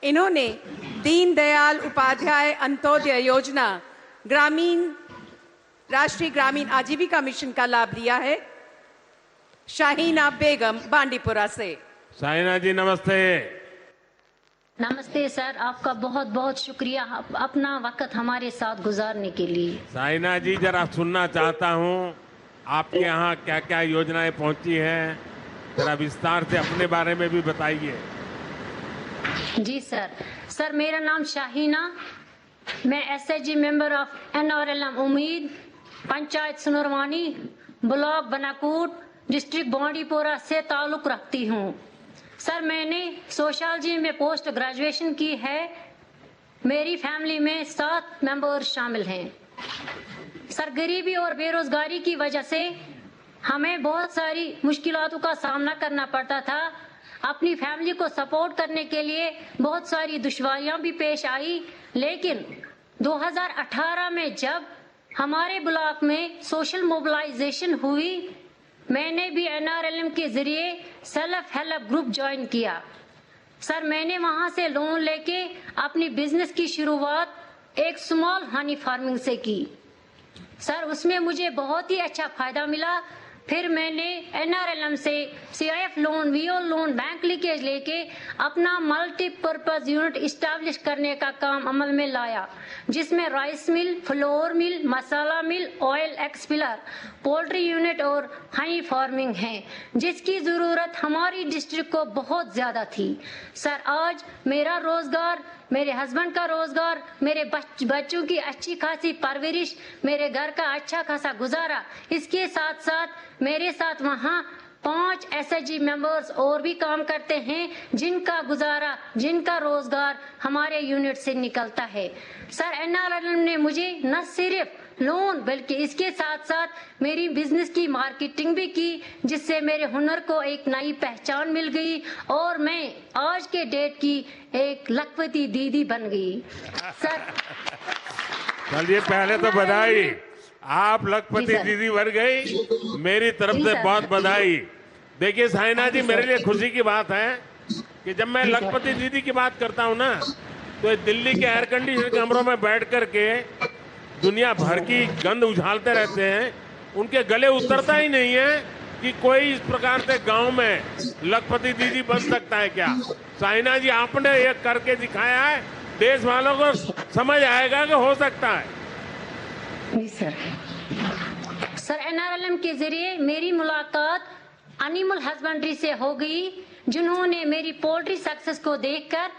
इन्होंने दीनदयाल उपाध्याय अंत्योदय योजना राष्ट्रीय ग्रामीण आजीविका मिशन का लाभ लिया है। शाहीना बेगम बांडीपुरा से। शाहीना जी नमस्ते। नमस्ते सर, आपका बहुत बहुत शुक्रिया अपना वक्त हमारे साथ गुजारने के लिए। शाहीना जी जरा सुनना चाहता हूँ आपके यहाँ क्या क्या योजनाएं पहुंची हैं, जरा विस्तार से अपने बारे में भी बताइए। जी सर मेरा नाम शाहीना, मैं एसएचजी मेंबर ऑफ एनआरएलएम उम्मीद, पंचायत सुनरवानी, ब्लॉक बनाकूट, डिस्ट्रिक्ट बांडीपुरा से ताल्लुक रखती हूँ। सर मैंने सोशियोलॉजी में पोस्ट ग्रेजुएशन की है। मेरी फैमिली में 7 मेंबर्स शामिल हैं। सर गरीबी और बेरोजगारी की वजह से हमें बहुत सारी मुश्किलातों का सामना करना पड़ता था। अपनी फैमिली को सपोर्ट करने के लिए बहुत सारी दुश्वारियां भी पेश आई, लेकिन 2018 में जब हमारे ब्लॉक में सोशल मोबिलाइजेशन हुई, मैंने भी एनआरएलएम के जरिए सेल्फ हेल्प ग्रुप ज्वाइन किया। सर मैंने वहां से लोन लेके अपनी बिजनेस की शुरुआत एक स्मॉल हनी फार्मिंग से की। सर उसमें मुझे बहुत ही अच्छा फायदा मिला। फिर मैंने एनआरएलएम से CIF loan, VO loan, bank linkage लेके अपना मल्टीपर्पज यूनिट इस्टेब्लिश करने का काम अमल में लाया, जिसमें राइस मिल, फ्लोर मिल, मसाला मिल, ऑयल एक्सपिलर, पोल्ट्री यूनिट और हनी फार्मिंग है, जिसकी जरूरत हमारी डिस्ट्रिक्ट को बहुत ज्यादा थी। सर आज मेरा रोजगार, मेरे हस्बैंड का रोजगार, मेरे बच्चों की अच्छी खासी परवरिश, मेरे घर का अच्छा खासा गुजारा, इसके साथ साथ मेरे साथ वहाँ 5 एसएचजी मेंबर्स और भी काम करते हैं, जिनका गुजारा, जिनका रोजगार हमारे यूनिट से निकलता है। सर एनआरएलएम ने मुझे न सिर्फ लोन बल्कि इसके साथ साथ मेरी बिजनेस की मार्केटिंग भी की, जिससे मेरे हुनर को एक नई पहचान मिल गई और मैं आज के डेट की एक लखपति दीदी बन गई। सर चलिए पहले तो बधाई, आप लखपति दीदी बन गई, मेरी तरफ से बहुत बधाई। देखिए शाहीना जी, मेरे लिए खुशी की बात है कि जब मैं लखपति दीदी की बात करता हूँ ना, तो दिल्ली के एयर कंडीशन कमरों में बैठ करके दुनिया भर की गंध उछालते रहते हैं, उनके गले उतरता ही नहीं है कि कोई इस प्रकार से गांव में लखपति दीदी बन सकता है क्या। शाहीना जी आपने ये करके दिखाया है, देश वालों को समझ आएगा कि हो सकता है। जी सर एनआरएलएम के जरिए मेरी मुलाकात एनिमल हस्बेंड्री से हो गई, जिन्होंने मेरी पोल्ट्री सक्सेस को देखकर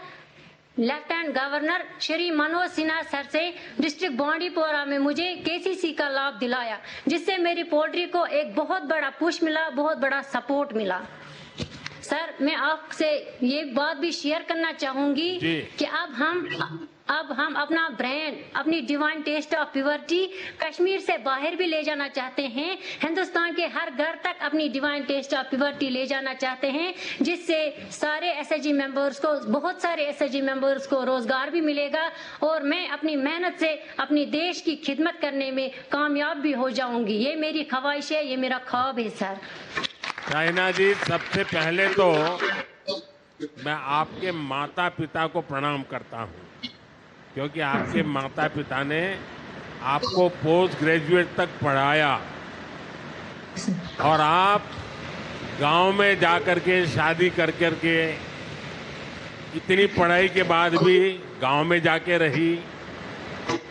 lieutenant governor Shri Manoj Sinha sir से डिस्ट्रिक्ट बांडीपुरा में मुझे केसीसी का लाभ दिलाया, जिससे मेरी पोल्ट्री को एक बहुत बड़ा पुश मिला, बहुत बड़ा सपोर्ट मिला। सर मैं आपसे ये बात भी शेयर करना चाहूंगी कि अब हम अपना ब्रांड, अपनी divine taste of purity Kashmir से बाहर भी ले जाना चाहते हैं। हिंदुस्तान के हर घर तक अपनी डिवाइन टेस्ट ऑफ प्योरिटी ले जाना चाहते हैं, जिससे सारे एसएचजी मेंबर्स को, बहुत सारे एसएचजी मेंबर्स को रोजगार भी मिलेगा और मैं अपनी मेहनत से अपनी देश की खिदमत करने में कामयाब भी हो जाऊंगी। ये मेरी ख्वाहिश है, ये मेरा ख्वाब है। सर शाहीना जी, सबसे पहले तो मैं आपके माता पिता को प्रणाम करता हूँ, क्योंकि आपके माता पिता ने आपको पोस्ट ग्रेजुएट तक पढ़ाया और आप गांव में जाकर के शादी कर के इतनी पढ़ाई के बाद भी गांव में जाके रही,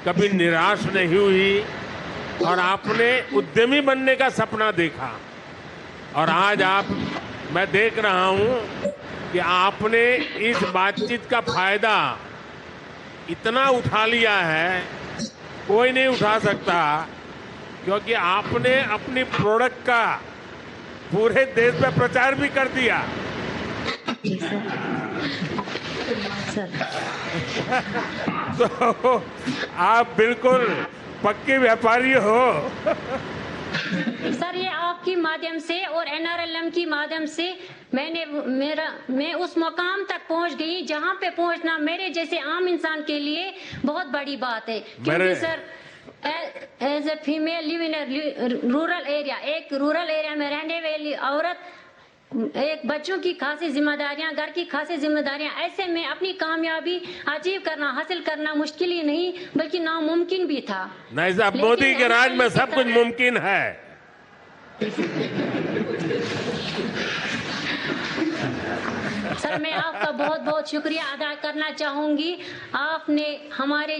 कभी निराश नहीं हुई और आपने उद्यमी बनने का सपना देखा। और आज मैं देख रहा हूं कि आपने इस बातचीत का फायदा इतना उठा लिया है, कोई नहीं उठा सकता, क्योंकि आपने अपनी प्रोडक्ट का पूरे देश में प्रचार भी कर दिया। तो आप बिल्कुल पक्के व्यापारी हो। सर ये आपकी माध्यम से और एनआरएलएम की माध्यम से मैं उस मुकाम तक पहुंच गई जहां पे पहुंचना मेरे जैसे आम इंसान के लिए बहुत बड़ी बात है। क्योंकि sir as a female live in rural area, एक रूरल एरिया में रहने वाली औरत एक बच्चों की खासी जिम्मेदारियां, घर की खासी जिम्मेदारियां, ऐसे में अपनी कामयाबी अचीव करना, हासिल करना मुश्किल ही नहीं बल्कि नामुमकिन भी था। नहीं साहब, लेकिन मोदी के राज में NRL सब कुछ मुमकिन है। सर मैं आपका बहुत बहुत शुक्रिया अदा करना चाहूंगी। आपने हमारे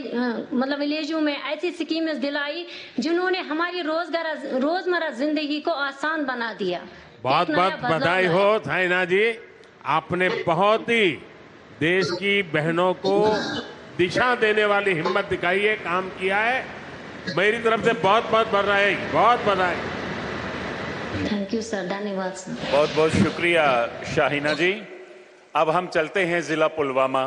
मतलब विलेजों में ऐसी स्कीमें दिलाई जिन्होंने हमारी रोजमर्रा जिंदगी को आसान बना दिया। बहुत एक नया बहुत बदलाव बधाई लाया। हो साइना जी, आपने बहुत ही देश की बहनों को दिशा देने वाली हिम्मत दिखाई है, काम किया है। मेरी तरफ से बहुत बहुत बधाई, बहुत बधाई। थैंक यू सर, धन्यवाद सर। बहुत बहुत शुक्रिया शाहीना जी। अब हम चलते हैं जिला पुलवामा।